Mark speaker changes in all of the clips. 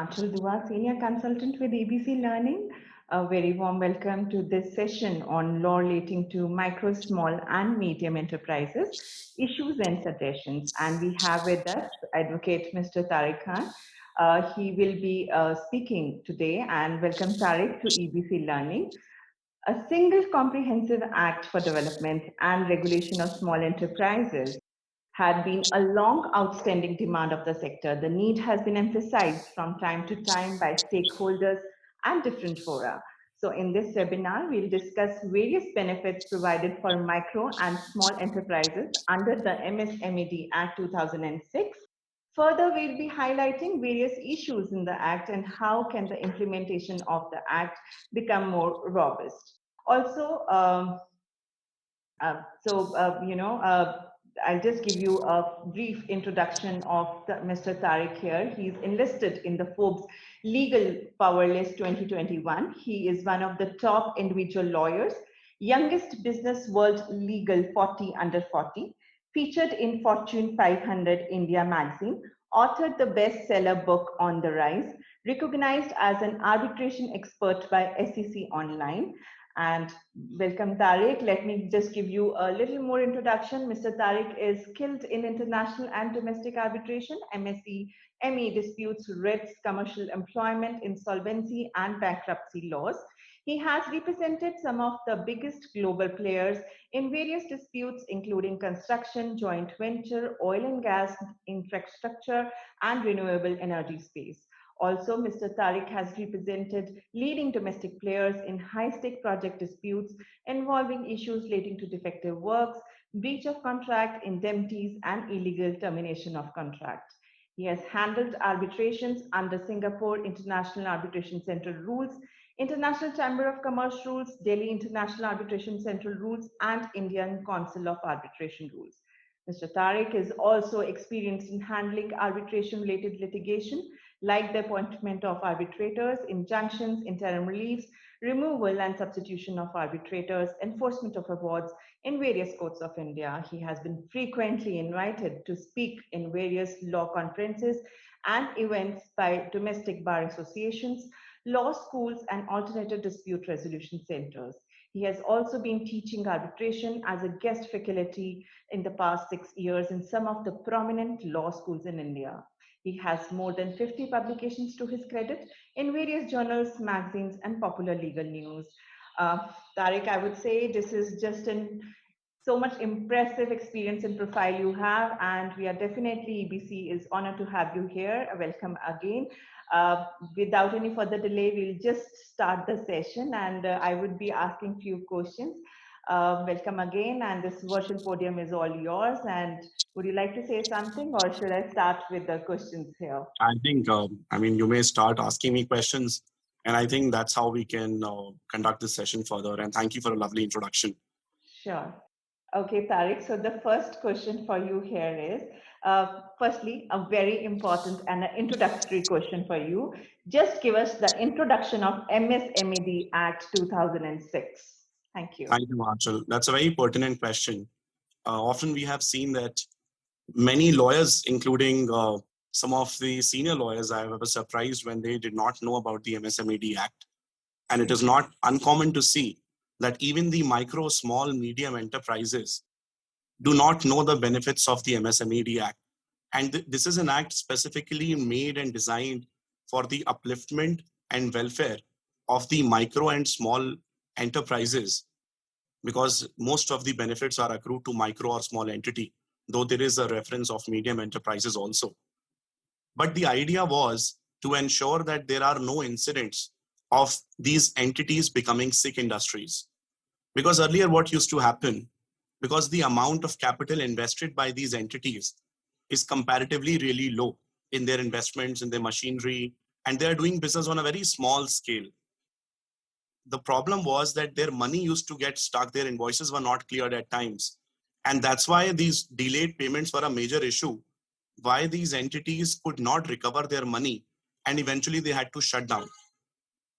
Speaker 1: Achal Dua, Senior Consultant with ABC Learning. A very warm welcome to this session on law relating to micro, small and medium enterprises, issues and suggestions. And we have with us Advocate Mr. Tariq Khan. He will be speaking today, and welcome Tariq to ABC Learning. A single comprehensive act for development and regulation of small enterprises had been a long outstanding demand of the sector. The need has been emphasized from time to time by stakeholders and different fora. So in this webinar, we'll discuss various benefits provided for micro and small enterprises under the MSMED Act 2006. Further, we'll be highlighting various issues in the Act and how can the implementation of the Act become more robust. Also, I'll just give you a brief introduction of Mr. Tariq here. He's enlisted in the Forbes Legal Power List 2021. He is one of the top individual lawyers, youngest business world legal 40 under 40, featured in Fortune 500 India magazine, authored the bestseller book On the Rise, recognized as an arbitration expert by SEC Online. And welcome, Tariq. Let me just give you a little more introduction. Mr. Tariq is skilled in international and domestic arbitration, MSc, ME disputes, writs, commercial employment, insolvency, and bankruptcy laws. He has represented some of the biggest global players in various disputes, including construction, joint venture, oil and gas, infrastructure, and renewable energy space. Also, Mr. Tariq has represented leading domestic players in high-stake project disputes involving issues relating to defective works, breach of contract, indemnities, and illegal termination of contract. He has handled arbitrations under Singapore International Arbitration Center rules, International Chamber of Commerce rules, Delhi International Arbitration Central rules, and Indian Council of Arbitration rules. Mr. Tariq is also experienced in handling arbitration-related litigation, like the appointment of arbitrators, injunctions, interim reliefs, removal and substitution of arbitrators, enforcement of awards in various courts of India. He has been frequently invited to speak in various law conferences and events by domestic bar associations, law schools, and alternative dispute resolution centers. He has also been teaching arbitration as a guest faculty in the past 6 years in some of the prominent law schools in India. He has more than 50 publications to his credit in various journals, magazines, and popular legal news. Tariq, I would say this is just so much impressive experience and profile you have, and we are definitely, EBC is honored to have you here. Welcome again. Without any further delay, we'll just start the session, and I would be asking few questions. Welcome again, and this virtual podium is all yours. And would you like to say something, or should I start with the questions here?
Speaker 2: I think, you may start asking me questions, and I think that's how we can conduct this session further. And thank you for a lovely introduction.
Speaker 1: Sure. Okay, Tariq. So the first question for you here is, firstly, a very important and an introductory question for you. Just give us the introduction of MSMED Act 2006. Thank you.
Speaker 2: Thank you, Achal. That's a very pertinent question. Often we have seen that many lawyers, including some of the senior lawyers, I was surprised when they did not know about the MSMED Act. And it is not uncommon to see that even the micro, small, medium enterprises do not know the benefits of the MSMED Act. And this is an act specifically made and designed for the upliftment and welfare of the micro and small enterprises, because most of the benefits are accrued to micro or small entity, though there is a reference of medium enterprises also. But the idea was to ensure that there are no incidents of these entities becoming sick industries. Because earlier what used to happen, because the amount of capital invested by these entities is comparatively really low in their investments, in their machinery, and they're doing business on a very small scale. The problem was that their money used to get stuck, their invoices were not cleared at times. And that's why these delayed payments were a major issue, why these entities could not recover their money, and eventually they had to shut down.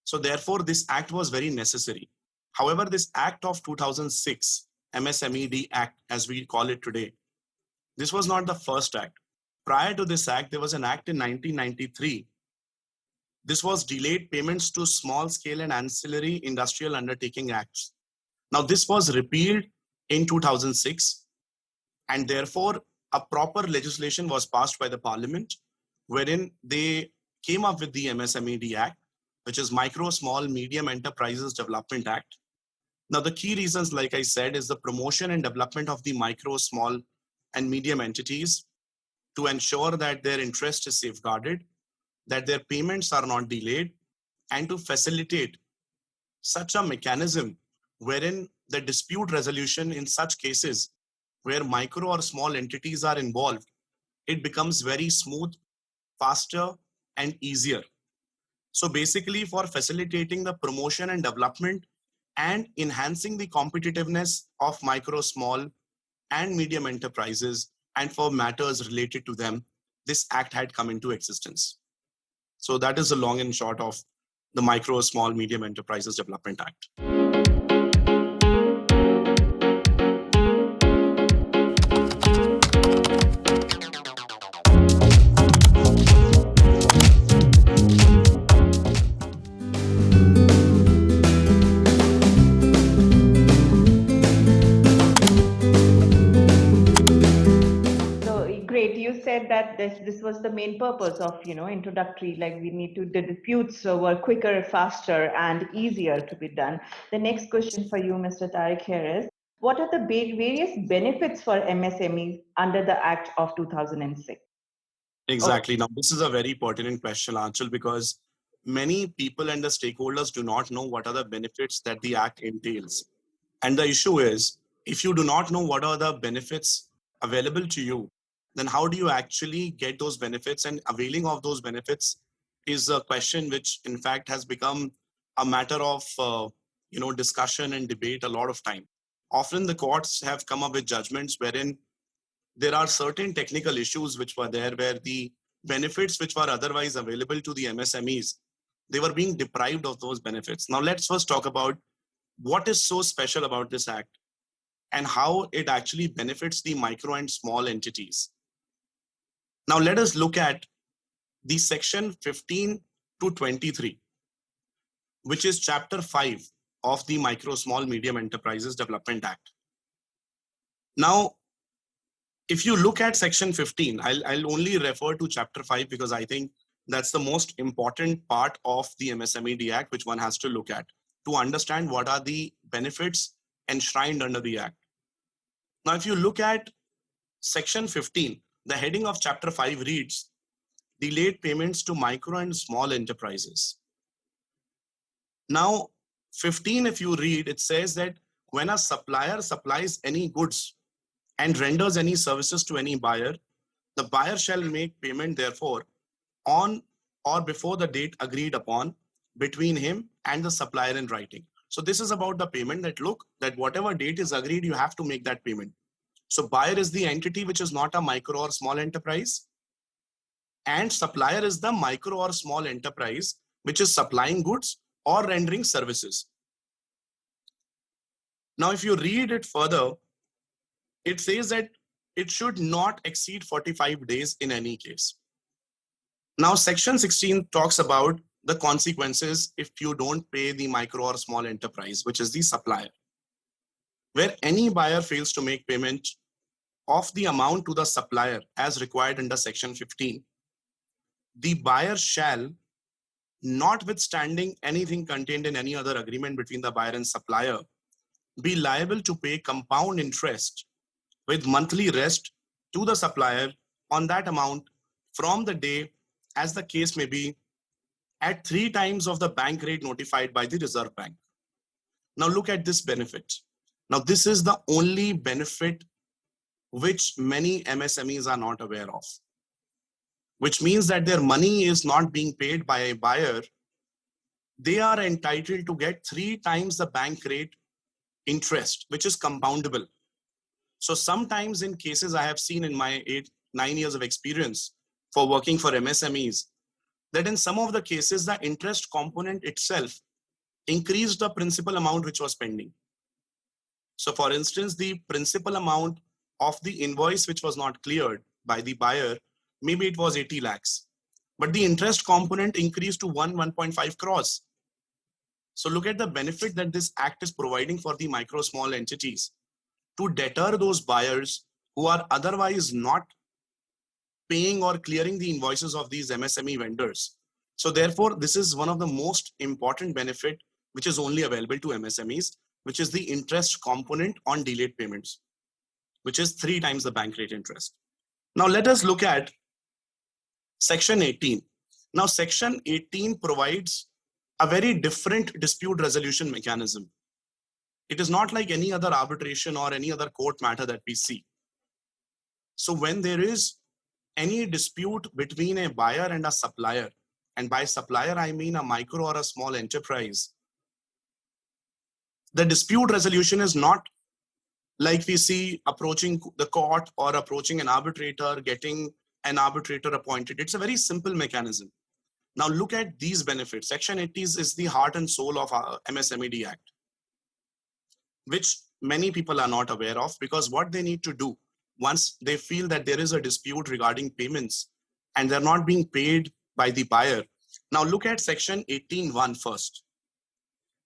Speaker 2: So therefore, this act was very necessary. However, this Act of 2006, MSMED Act, as we call it today, this was not the first act. Prior to this act, there was an act in 1993 This was Delayed Payments to Small Scale and Ancillary Industrial Undertaking Acts. Now, this was repealed in 2006, and therefore a proper legislation was passed by the Parliament, wherein they came up with the MSMED Act, which is Micro, Small, Medium Enterprises Development Act. Now, the key reasons, like I said, is the promotion and development of the micro, small, and medium entities to ensure that their interest is safeguarded, that their payments are not delayed, and to facilitate such a mechanism wherein the dispute resolution in such cases where micro or small entities are involved, it becomes very smooth, faster, and easier. So basically, for facilitating the promotion and development and enhancing the competitiveness of micro, small, and medium enterprises, and for matters related to them, this act had come into existence. So that is the long and short of the Micro, Small, Medium Enterprises Development Act.
Speaker 1: Great. You said that this was the main purpose of, introductory, like the disputes were quicker, faster, and easier to be done. The next question for you, Mr. Tariq, here is, what are the various benefits for MSMEs under the Act of 2006?
Speaker 2: Exactly. Now, this is a very pertinent question, Anchal, because many people and the stakeholders do not know what are the benefits that the Act entails. And the issue is, if you do not know what are the benefits available to you, then how do you actually get those benefits? And availing of those benefits is a question which, in fact, has become a matter of discussion and debate a lot of time. Often the courts have come up with judgments wherein there are certain technical issues which were there where the benefits which were otherwise available to the MSMEs, they were being deprived of those benefits. Now, let's first talk about what is so special about this act and how it actually benefits the micro and small entities. Now, let us look at the section 15 to 23, which is chapter 5 of the Micro, Small, Medium Enterprises Development Act. Now, if you look at section 15, I'll only refer to chapter 5 because I think that's the most important part of the MSMED Act, which one has to look at to understand what are the benefits enshrined under the Act. Now, if you look at section 15, the heading of chapter 5 reads, Delayed Payments to Micro and Small Enterprises. Now, 15, if you read, it says that when a supplier supplies any goods and renders any services to any buyer, the buyer shall make payment therefore on or before the date agreed upon between him and the supplier in writing. So this is about the payment that whatever date is agreed, you have to make that payment. So buyer is the entity which is not a micro or small enterprise, and supplier is the micro or small enterprise which is supplying goods or rendering services. Now, if you read it further, it says that it should not exceed 45 days in any case. Now, section 16 talks about the consequences if you don't pay the micro or small enterprise, which is the supplier, where any buyer fails to make payment of the amount to the supplier as required under section 15. The buyer shall, notwithstanding anything contained in any other agreement between the buyer and supplier, be liable to pay compound interest with monthly rest to the supplier on that amount from the day, as the case may be, at 3 times of the bank rate notified by the Reserve Bank. Now look at this benefit. Now this is the only benefit which many MSMEs are not aware of, which means that their money is not being paid by a buyer. They are entitled to get 3 times the bank rate interest, which is compoundable. So sometimes in cases I have seen in my 8-9 years of experience for working for MSMEs, that in some of the cases, the interest component itself increased the principal amount which was pending. So for instance, the principal amount of the invoice which was not cleared by the buyer, maybe it was 80 lakhs. but the interest component increased to 1.5 crores. So look at the benefit that this act is providing for the micro small entities to deter those buyers who are otherwise not paying or clearing the invoices of these MSME vendors. So therefore, this is one of the most important benefit which is only available to MSMEs, which is the interest component on delayed payments, which is 3 times the bank rate interest. Now let us look at Section 18. Now Section 18 provides a very different dispute resolution mechanism. It is not like any other arbitration or any other court matter that we see. So when there is any dispute between a buyer and a supplier, and by supplier I mean a micro or a small enterprise, the dispute resolution is not like we see approaching the court or approaching an arbitrator, getting an arbitrator appointed. It's a very simple mechanism. Now look at these benefits. Section 80 is the heart and soul of our MSMED Act, which many people are not aware of, because what they need to do once they feel that there is a dispute regarding payments and they're not being paid by the buyer. Now look at Section 18(1) first.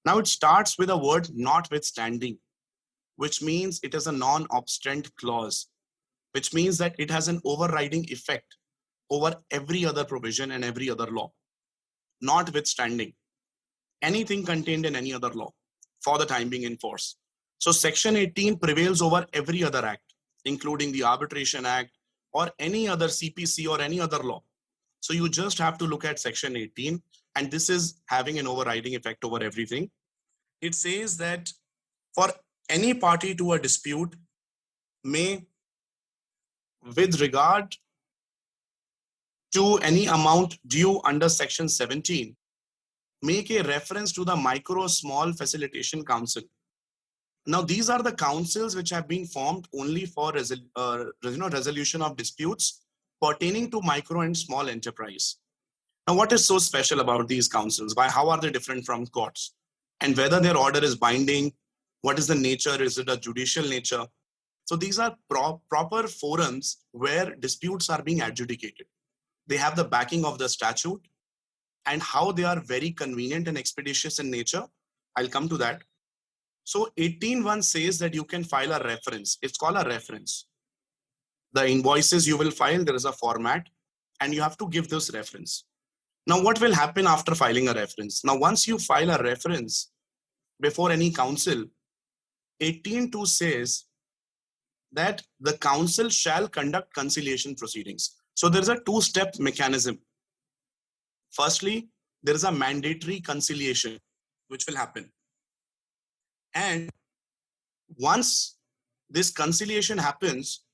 Speaker 2: Now it starts with a word notwithstanding, which means it is a non-obstant clause, which means that it has an overriding effect over every other provision and every other law. Notwithstanding anything contained in any other law for the time being in force. So Section 18 prevails over every other act, including the Arbitration Act or any other CPC or any other law. So you just have to look at Section 18, and this is having an overriding effect over everything. It says that for any party to a dispute may, with regard to any amount due under Section 17, make a reference to the Micro Small Facilitation Council. Now, these are the councils which have been formed only for resolution of disputes pertaining to micro and small enterprise. Now, what is so special about these councils? How are they different from courts? And whether their order is binding, what is the nature? Is it a judicial nature? So these are proper forums where disputes are being adjudicated. They have the backing of the statute, and how they are very convenient and expeditious in nature. I'll come to that. So 18(1) says that you can file a reference. It's called a reference. The invoices you will file, there is a format, and you have to give this reference. Now, what will happen after filing a reference? Now, once you file a reference before any council, 18(2) says that the council shall conduct conciliation proceedings. So there's a 2-step mechanism. Firstly, there is a mandatory conciliation which will happen. And once this conciliation happens,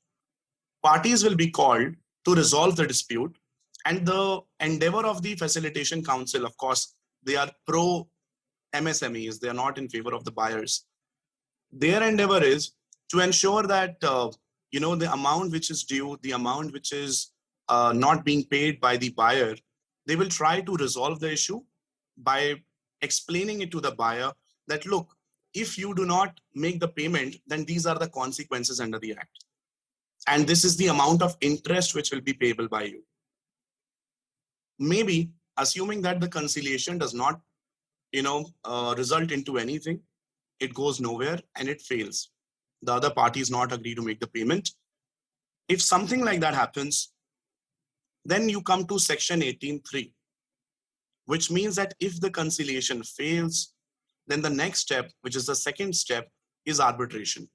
Speaker 2: parties will be called to resolve the dispute. And the endeavor of the Facilitation Council, of course, they are pro MSMEs. They are not in favor of the buyers. Their endeavor is to ensure that the amount which is due, the amount which is not being paid by the buyer, they will try to resolve the issue by explaining it to the buyer that, look, if you do not make the payment, then these are the consequences under the act. And this is the amount of interest which will be payable by you. Maybe assuming that the conciliation does not, result into anything, it goes nowhere and it fails. The other parties not agree to make the payment. If something like that happens, then you come to Section 18(3), which means that if the conciliation fails, then the next step, which is the second step, is arbitration.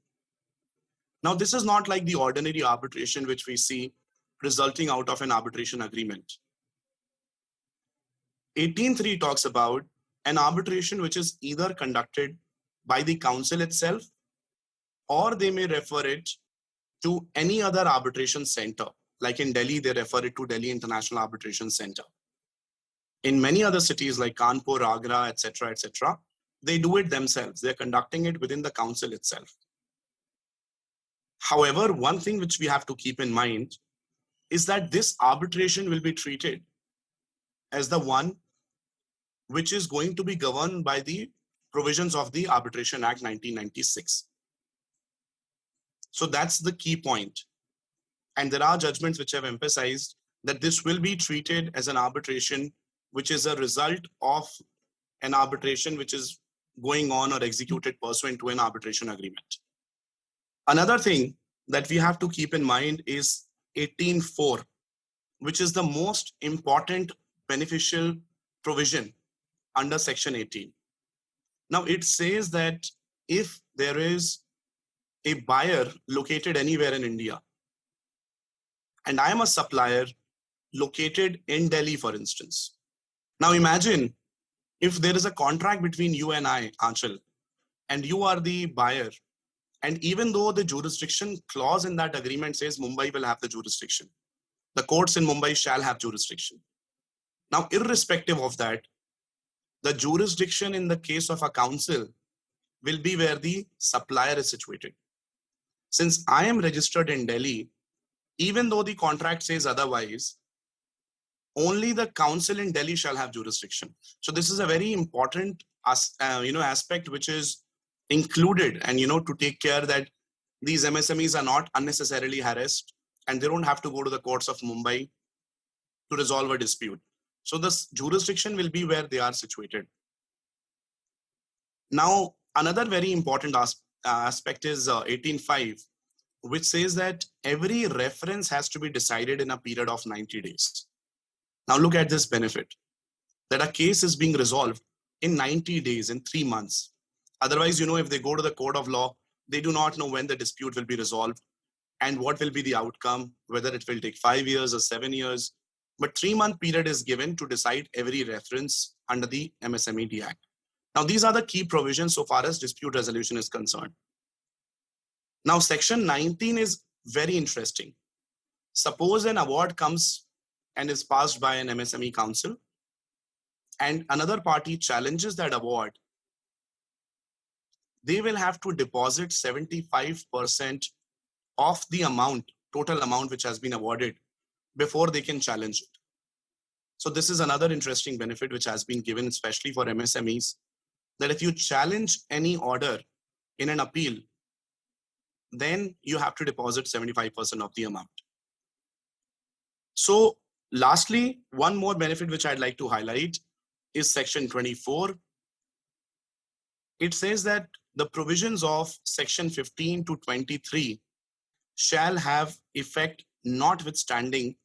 Speaker 2: Now, this is not like the ordinary arbitration which we see resulting out of an arbitration agreement. 18(3) talks about an arbitration which is either conducted by the council itself, or they may refer it to any other arbitration center. Like in Delhi, they refer it to Delhi International Arbitration Center. In many other cities like Kanpur, Agra, etc., they do it themselves. They're conducting it within the council itself. However, one thing which we have to keep in mind is that this arbitration will be treated as the one which is going to be governed by the provisions of the Arbitration Act 1996. So that's the key point. And there are judgments which have emphasized that this will be treated as an arbitration, which is a result of an arbitration which is going on or executed pursuant to an arbitration agreement. Another thing that we have to keep in mind is 18.4, which is the most important beneficial provision under Section 18. Now it says that if there is a buyer located anywhere in India, and I am a supplier located in Delhi, for instance. Now imagine if there is a contract between you and I, Aanchal, and you are the buyer, and even though the jurisdiction clause in that agreement says Mumbai will have the jurisdiction, the courts in Mumbai shall have jurisdiction. Now, irrespective of that, the jurisdiction in the case of a council will be where the supplier is situated. Since I am registered in Delhi, even though the contract says otherwise, only the council in Delhi shall have jurisdiction. So this is a very important aspect which is included, and to take care that these MSMEs are not unnecessarily harassed and they don't have to go to the courts of Mumbai to resolve a dispute. So this jurisdiction will be where they are situated. Now, another very important aspect is 18.5, which says that every reference has to be decided in a period of 90 days. Now look at this benefit, that a case is being resolved in 90 days, in 3 months. Otherwise, if they go to the court of law, they do not know when the dispute will be resolved and what will be the outcome, whether it will take 5 years or 7 years. But 3-month period is given to decide every reference under the MSMED Act. Now, these are the key provisions so far as dispute resolution is concerned. Now, Section 19 is very interesting. Suppose an award comes and is passed by an MSME council, and another party challenges that award. They will have to deposit 75% of the total amount which has been awarded before they can challenge it. So this is another interesting benefit which has been given, especially for MSMEs, that if you challenge any order in an appeal, then you have to deposit 75% of the amount. So lastly, one more benefit which I'd like to highlight is Section 24. It says that the provisions of Section 15 to 23 shall have effect notwithstanding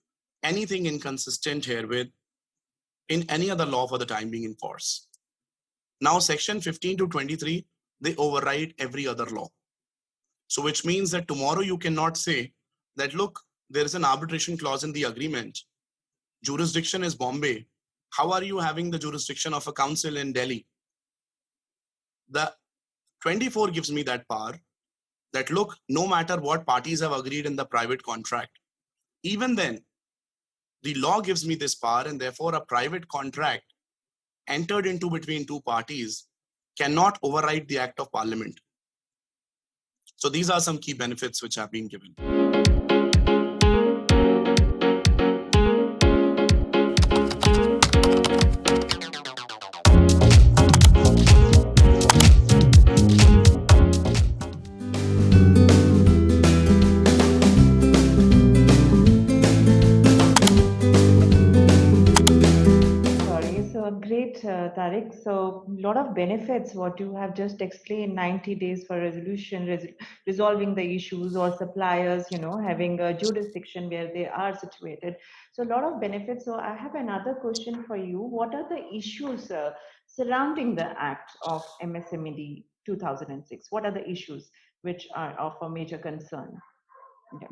Speaker 2: anything inconsistent herewith in any other law for the time being in force. Now, Section 15 to 23, they override every other law. So which means that tomorrow you cannot say that, look, there is an arbitration clause in the agreement. Jurisdiction is Bombay. How are you having the jurisdiction of a council in Delhi? The 24 gives me that power that, look, no matter what parties have agreed in the private contract, even then, the law gives me this power, and therefore a private contract entered into between two parties cannot override the Act of Parliament. So these are some key benefits which have been given.
Speaker 1: Great, Tariq. So a lot of benefits, what you have just explained, 90 days for resolution, resolving the issues, or suppliers, having a jurisdiction where they are situated. So a lot of benefits. So I have another question for you. What are the issues surrounding the Act of MSMED 2006? What are the issues which are of a major concern?
Speaker 2: Okay.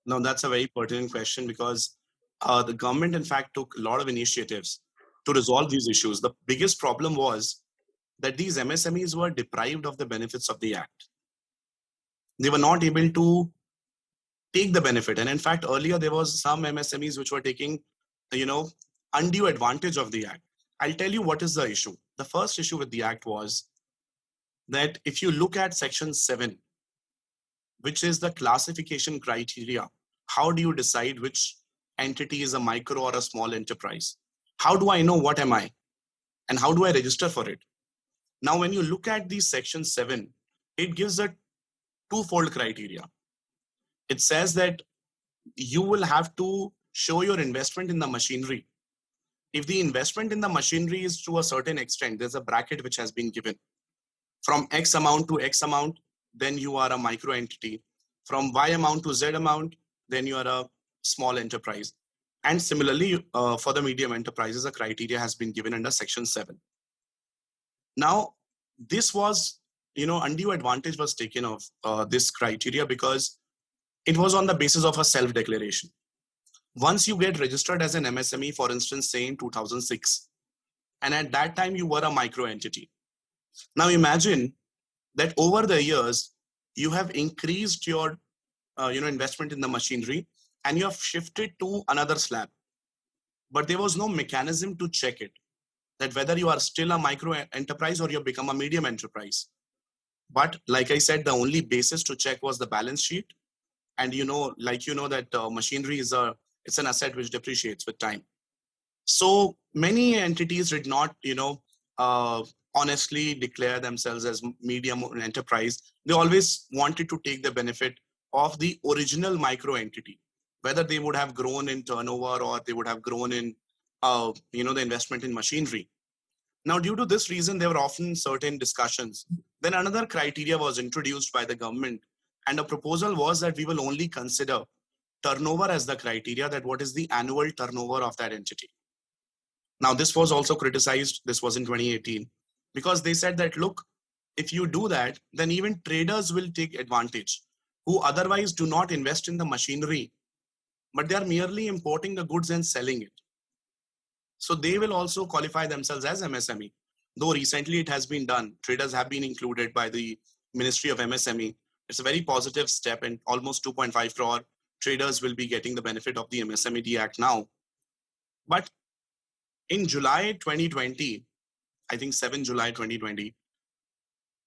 Speaker 2: Now, that's a very pertinent question, because the government, in fact, took a lot of initiatives to resolve these issues. The biggest problem was that these MSMEs were deprived of the benefits of the Act. They were not able to take the benefit. And in fact, earlier there was some MSMEs which were taking, undue advantage of the Act. I'll tell you what is the issue. The first issue with the Act was that if you look at Section 7, which is the classification criteria, how do you decide which entity is a micro or a small enterprise? How do I know what am I? And how do I register for it? Now, when you look at the Section 7, it gives a twofold criteria. It says that you will have to show your investment in the machinery. If the investment in the machinery is to a certain extent, there's a bracket which has been given. From X amount to X amount, then you are a micro entity. From Y amount to Z amount, then you are a small enterprise. And similarly, for the medium enterprises, a criteria has been given under Section 7. Now, this was, undue advantage was taken of this criteria because it was on the basis of a self-declaration. Once you get registered as an MSME, for instance, say in 2006, and at that time you were a micro entity. Now imagine that over the years, you have increased your investment in the machinery and you have shifted to another slab. But there was no mechanism to check it, that whether you are still a micro enterprise or you have become a medium enterprise. But like I said, the only basis to check was the balance sheet. And that machinery is it's an asset which depreciates with time. So many entities did not, honestly declare themselves as medium enterprise. They always wanted to take the benefit of the original micro entity, whether they would have grown in turnover or they would have grown in, the investment in machinery. Now, due to this reason, there were often certain discussions. Then another criteria was introduced by the government, and a proposal was that we will only consider turnover as the criteria, that what is the annual turnover of that entity. Now, this was also criticized. This was in 2018, because they said that, look, if you do that, then even traders will take advantage who otherwise do not invest in the machinery, but they are merely importing the goods and selling it. So they will also qualify themselves as MSME. Though recently it has been done, traders have been included by the Ministry of MSME. It's a very positive step, and almost 2.5 crore traders will be getting the benefit of the MSMED Act now. But in July 2020, I think 7 July 2020,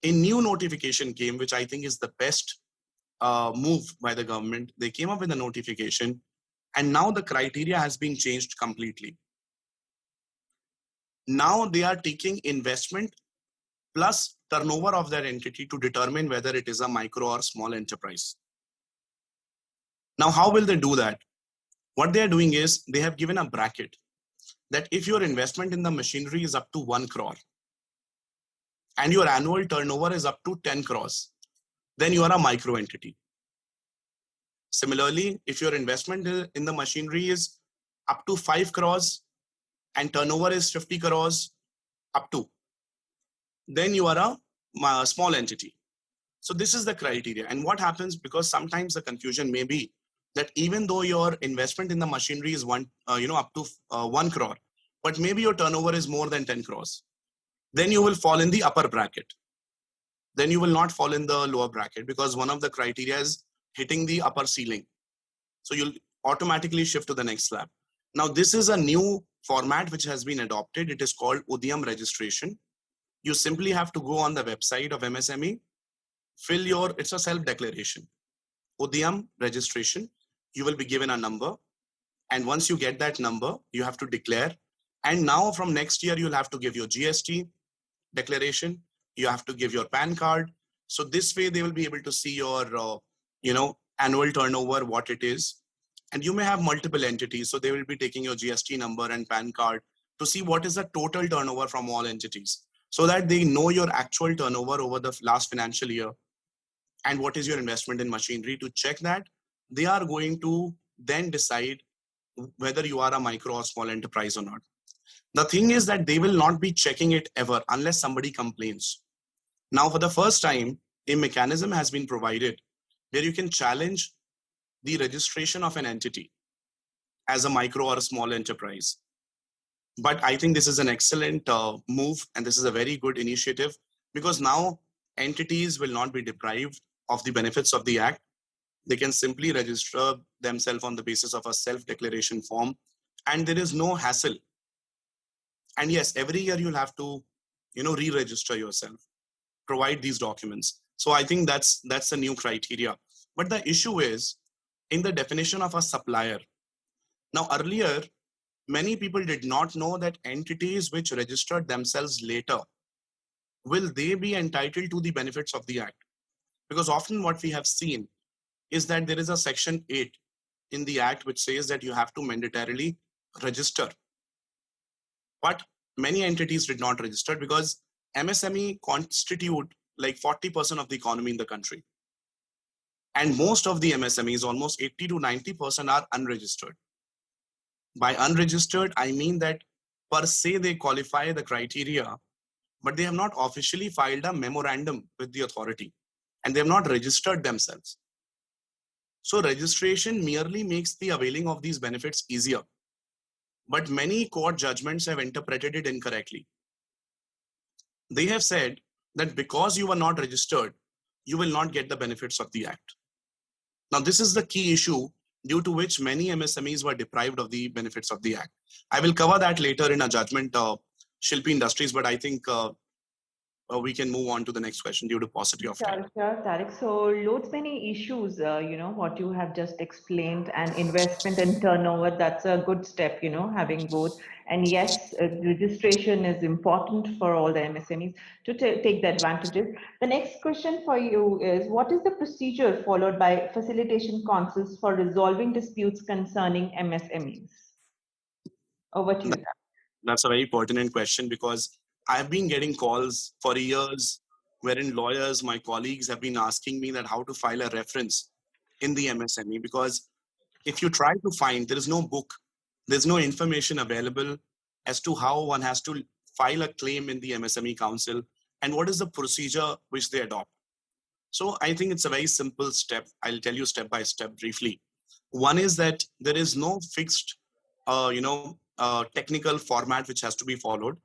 Speaker 2: a new notification came, which I think is the best move by the government. They came up with a notification, and now the criteria has been changed completely. Now they are taking investment plus turnover of that entity to determine whether it is a micro or small enterprise. Now, how will they do that? What they are doing is they have given a bracket that if your investment in the machinery is up to 1 crore and your annual turnover is up to 10 crores, then you are a micro entity. Similarly, if your investment in the machinery is up to 5 crores and turnover is 50 crores up to, then you are a small entity. So this is the criteria. And what happens, because sometimes the confusion may be that even though your investment in the machinery is up to 1 crore, but maybe your turnover is more than 10 crores, then you will fall in the upper bracket. Then you will not fall in the lower bracket, because one of the criteria is hitting the upper ceiling. So you'll automatically shift to the next slab. Now, this is a new format which has been adopted. It is called Udyam registration. You simply have to go on the website of MSME, it's a self-declaration. Udyam registration, you will be given a number. And once you get that number, you have to declare. And now from next year, you'll have to give your GST declaration. You have to give your PAN card. So this way they will be able to see your, annual turnover, what it is. And you may have multiple entities. So they will be taking your GST number and PAN card to see what is the total turnover from all entities, so that they know your actual turnover over the last financial year and what is your investment in machinery. To check that, they are going to then decide whether you are a micro or small enterprise or not. The thing is that they will not be checking it ever unless somebody complains. Now, for the first time, a mechanism has been provided where you can challenge the registration of an entity as a micro or a small enterprise. But I think this is an excellent move, and this is a very good initiative, because now entities will not be deprived of the benefits of the Act. They can simply register themselves on the basis of a self-declaration form, and there is no hassle. And yes, every year you'll have to, re-register yourself, provide these documents. So I think that's a new criteria. But the issue is in the definition of a supplier. Now, earlier, many people did not know that entities which registered themselves later, will they be entitled to the benefits of the Act? Because often what we have seen is that there is a Section 8 in the act which says that you have to mandatorily register. But many entities did not register because MSME constitute like 40% of the economy in the country. And most of the MSMEs, almost 80 to 90%, are unregistered. By unregistered, I mean that per se they qualify the criteria, but they have not officially filed a memorandum with the authority and they have not registered themselves. So registration merely makes the availing of these benefits easier. But many court judgments have interpreted it incorrectly. They have said that because you are not registered, you will not get the benefits of the act. Now, this is the key issue due to which many MSMEs were deprived of the benefits of the act. I will cover that later in a judgment, Shilpi Industries, but I think we can move on to the next question due to paucity of time.
Speaker 1: Sure, Tariq. So loads many issues, what you have just explained, and investment and turnover, that's a good step, having both. And yes, registration is important for all the MSMEs to take the advantages. The next question for you is, what is the procedure followed by facilitation councils for resolving disputes concerning MSMEs? Over to you.
Speaker 2: That's a very pertinent question because I've been getting calls for years wherein lawyers, my colleagues, have been asking me that how to file a reference in the MSME, because if you try to find, there is no book, there's no information available as to how one has to file a claim in the MSME Council and what is the procedure which they adopt. So I think it's a very simple step. I'll tell you step by step briefly. One is that there is no fixed, technical format which has to be followed.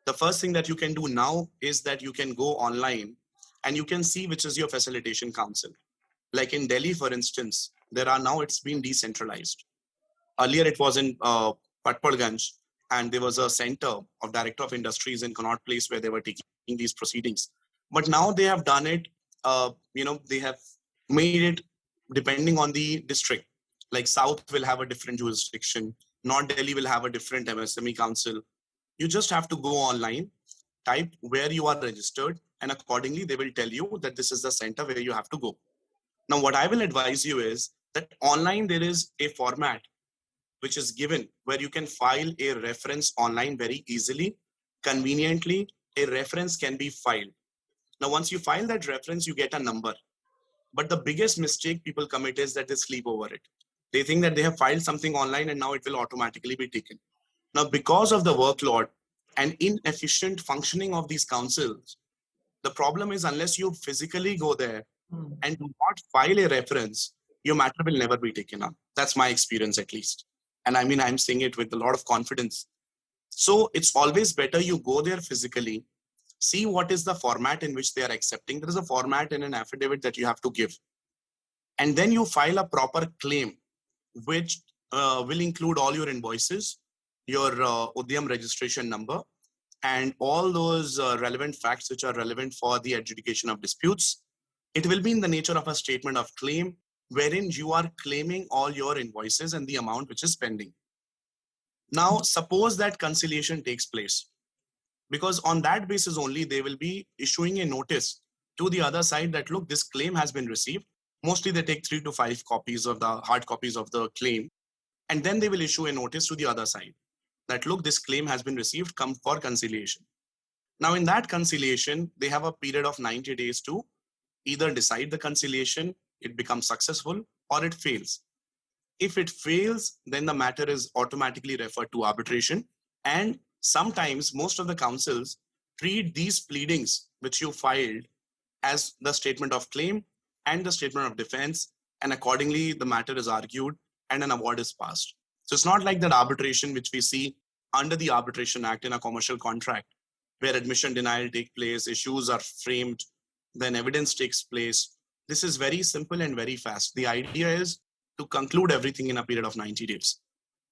Speaker 2: The first thing that you can do now is that you can go online and you can see which is your facilitation council. Like in Delhi, for instance, it's been decentralized. Earlier it was in Patparganj, and there was a center of Director of Industries in Connaught Place where they were taking these proceedings. But now they have done it, they have made it depending on the district. Like South will have a different jurisdiction, North Delhi will have a different MSME council. You just have to go online, type where you are registered, and accordingly, they will tell you that this is the center where you have to go. Now, what I will advise you is that online, there is a format which is given where you can file a reference online very easily, conveniently. A reference can be filed. Now, once you file that reference, you get a number. But the biggest mistake people commit is that they sleep over it. They think that they have filed something online and now it will automatically be taken. Now, because of the workload and inefficient functioning of these councils, the problem is unless you physically go there and do not file a reference, your matter will never be taken up. That's my experience, at least. And I mean, I'm saying it with a lot of confidence. So it's always better you go there physically, see what is the format in which they are accepting. There is a format in an affidavit that you have to give. And then you file a proper claim, which will include all your invoices, your Udyam registration number, and all those relevant facts which are relevant for the adjudication of disputes. It will be in the nature of a statement of claim, wherein you are claiming all your invoices and the amount which is pending. Now, suppose that conciliation takes place, because on that basis only, they will be issuing a notice to the other side that, look, this claim has been received. Mostly they take 3 to 5 copies of the hard copies of the claim. And then they will issue a notice to the other side that, look, this claim has been received, come for conciliation. Now, in that conciliation, they have a period of 90 days to either decide the conciliation, it becomes successful, or it fails. If it fails, then the matter is automatically referred to arbitration. And sometimes most of the councils treat these pleadings which you filed as the statement of claim and the statement of defense, and accordingly the matter is argued and an award is passed. So it's not like that arbitration which we see under the Arbitration Act in a commercial contract, where admission denial takes place, issues are framed, then evidence takes place. This is very simple and very fast. The idea is to conclude everything in a period of 90 days.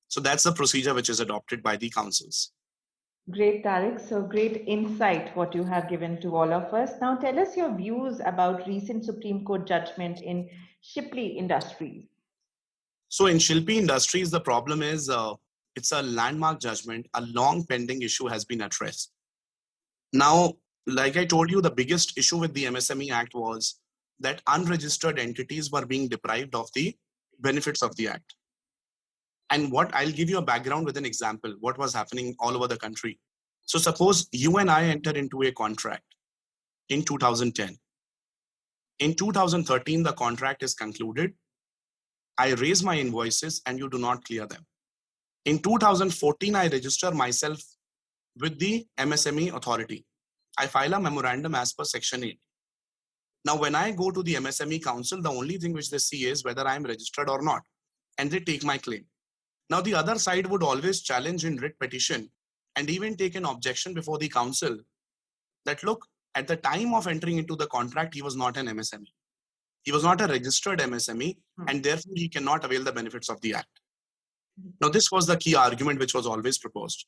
Speaker 2: So that's the procedure which is adopted by the councils.
Speaker 1: Great, Tariq. So great insight what you have given to all of us. Now tell us your views about recent Supreme Court judgment in Shilpi Industries.
Speaker 2: So in Shilpi Industries, the problem is it's a landmark judgment. A long pending issue has been addressed. Now, like I told you, the biggest issue with the MSME Act was that unregistered entities were being deprived of the benefits of the Act. And what I'll give you a background with an example, what was happening all over the country. So suppose you and I enter into a contract in 2010. In 2013, the contract is concluded. I raise my invoices and you do not clear them. In 2014, I register myself with the MSME authority. I file a memorandum as per Section 8. Now, when I go to the MSME Council, the only thing which they see is whether I am registered or not, and they take my claim. Now, the other side would always challenge in writ petition and even take an objection before the council that, look, at the time of entering into the contract, he was not an MSME. He was not a registered MSME, and therefore he cannot avail the benefits of the Act. Now, this was the key argument which was always proposed.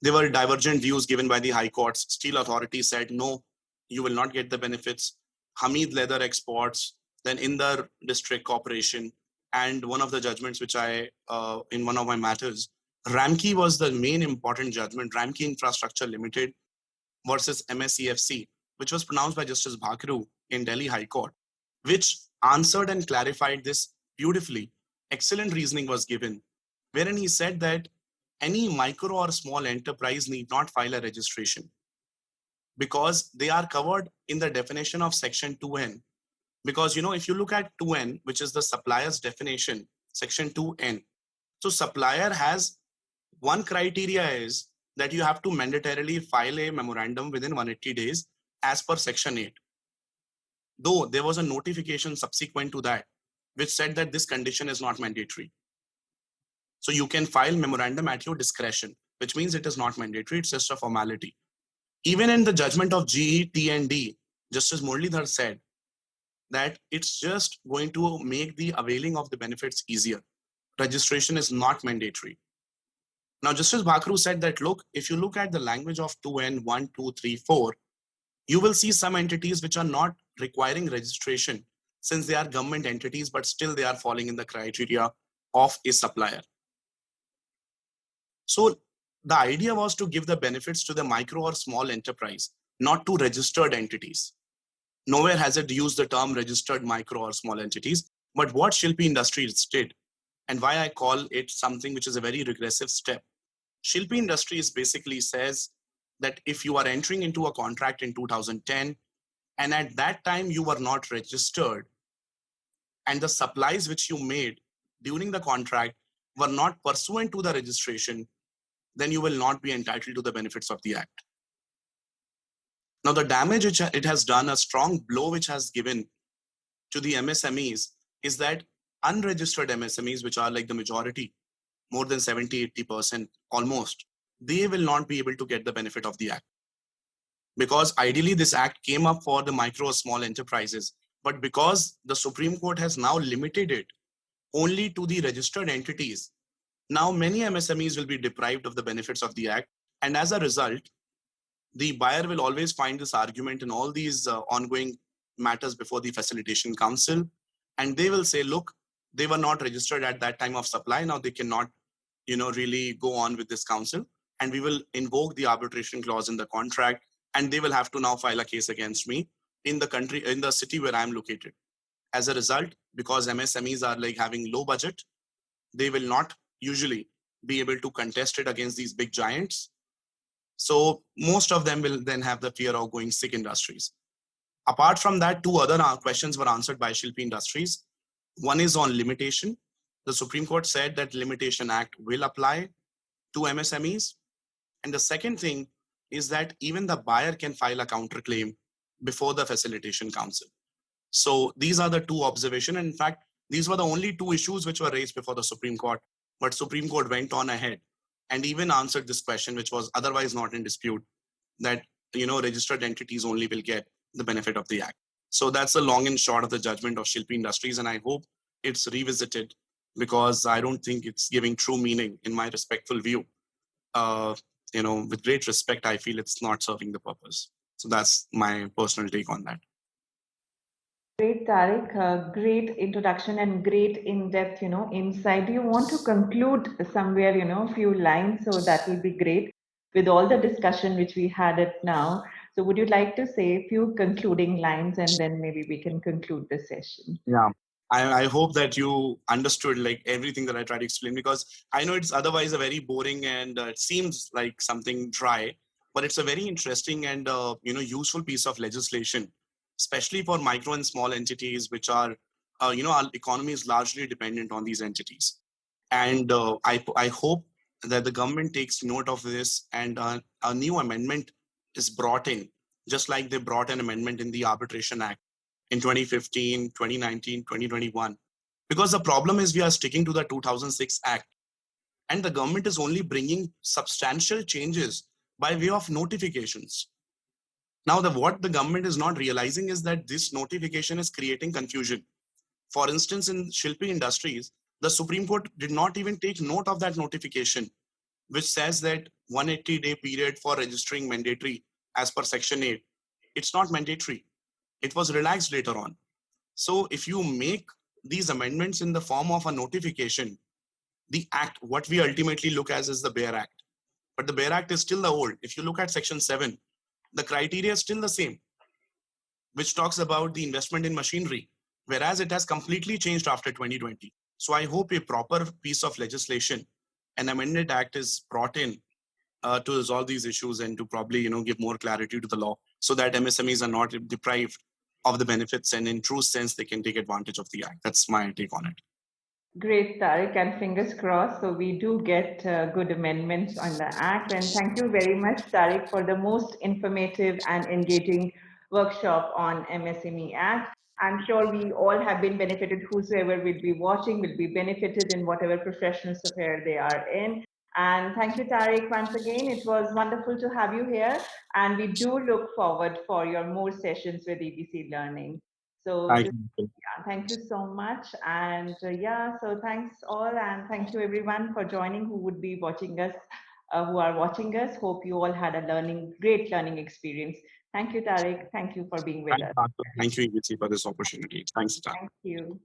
Speaker 2: There were divergent views given by the High Courts. Steel Authority said, no, you will not get the benefits. Hamid Leather Exports, then Indar District Corporation, and one of the judgments which I, in one of my matters, Ramki was the main important judgment, Ramki Infrastructure Limited versus MSEFC, which was pronounced by Justice Bhakru in Delhi High Court, which answered and clarified this beautifully. Excellent reasoning was given, wherein he said that any micro or small enterprise need not file a registration because they are covered in the definition of Section 2N. Because, if you look at 2N, which is the supplier's definition, Section 2N. So supplier has one criteria is that you have to mandatorily file a memorandum within 180 days as per Section 8. Though there was a notification subsequent to that, which said that this condition is not mandatory. So you can file memorandum at your discretion, which means it is not mandatory, it's just a formality. Even in the judgment of GE, T&D, Justice Muralidhar said that it's just going to make the availing of the benefits easier. Registration is not mandatory. Now, Justice Bhakru said that, look, if you look at the language of 2N, 1, 2, 3, 4, you will see some entities which are not requiring registration since they are government entities, but still they are falling in the criteria of a supplier. So the idea was to give the benefits to the micro or small enterprise, not to registered entities. Nowhere has it used the term registered micro or small entities, but what Shilpi Industries did, and why I call it something which is a very regressive step. Shilpi Industries basically says that if you are entering into a contract in 2010, and at that time you were not registered, and the supplies which you made during the contract were not pursuant to the registration, then you will not be entitled to the benefits of the Act. Now, the damage which it has done, a strong blow which has given to the MSMEs is that unregistered MSMEs, which are like the majority, more than 70-80% almost, they will not be able to get the benefit of the Act. Because ideally this Act came up for the micro or small enterprises, but because the Supreme Court has now limited it only to the registered entities, now many MSMEs will be deprived of the benefits of the Act. And as a result, the buyer will always find this argument in all these ongoing matters before the Facilitation Council. And they will say, look, they were not registered at that time of supply. Now they cannot, really go on with this council. And we will invoke the arbitration clause in the contract. And they will have to now file a case against me in the city where I'm located. As a result, because MSMEs are like having low budget, they will not usually be able to contest it against these big giants. So most of them will then have the fear of going sick industries. Apart from that, two other questions were answered by Shilpi Industries. One is on limitation. The Supreme Court said that Limitation Act will apply to MSMEs. And the second thing is that even the buyer can file a counterclaim before the Facilitation Council. So these are the two observations. In fact, these were the only two issues which were raised before the Supreme Court. But Supreme Court went on ahead and even answered this question, which was otherwise not in dispute, that registered entities only will get the benefit of the Act. So that's the long and short of the judgment of Shilpi Industries, and I hope it's revisited because I don't think it's giving true meaning in my respectful view. With great respect, I feel it's not serving the purpose. So that's my personal take on that.
Speaker 1: Great, Tariq. Great introduction and great in-depth, insight. Do you want to conclude somewhere, a few lines? So that will be great with all the discussion which we had it now. So would you like to say a few concluding lines and then maybe we can conclude the session?
Speaker 2: Yeah. I hope that you understood like everything that I tried to explain, because I know it's otherwise a very boring and it seems like something dry, but it's a very interesting and useful piece of legislation, especially for micro and small entities, which are our economy is largely dependent on these entities. And I hope that the government takes note of this and a new amendment is brought in, just like they brought an amendment in the Arbitration Act in 2015, 2019, 2021. Because the problem is we are sticking to the 2006 Act, and the government is only bringing substantial changes by way of notifications. Now, what the government is not realizing is that this notification is creating confusion. For instance, in Shilpi Industries, the Supreme Court did not even take note of that notification, which says that 180-day period for registering mandatory as per Section 8. It's not mandatory. It was relaxed later on. So if you make these amendments in the form of a notification, the act, what we ultimately look as is the Bare Act. But the Bare Act is still the old. If you look at Section 7, the criteria is still the same, which talks about the investment in machinery, whereas it has completely changed after 2020. So I hope a proper piece of legislation, an amended act, is brought in to resolve these issues and to probably give more clarity to the law, so that MSMEs are not deprived of the benefits and in true sense they can take advantage of the act. That's my take on it.
Speaker 1: Great, Tariq, and fingers crossed. So we do get good amendments on the act. And thank you very much, Tariq, for the most informative and engaging workshop on MSME Act. I'm sure we all have been benefited. Whosoever will be watching will be benefited in whatever professional sphere they are in. And thank you, Tariq, once again. It was wonderful to have you here. And we do look forward for your more sessions with EBC Learning. So
Speaker 2: Thank you.
Speaker 1: thank you so much. And so thanks all, and thank you everyone for joining who would be watching us, who are watching us. Hope you all had a great learning experience. Thank you, Tariq. Thank you for being with us.
Speaker 2: Thank you, EBC, for this opportunity. Thanks, Tariq.
Speaker 1: Thank you.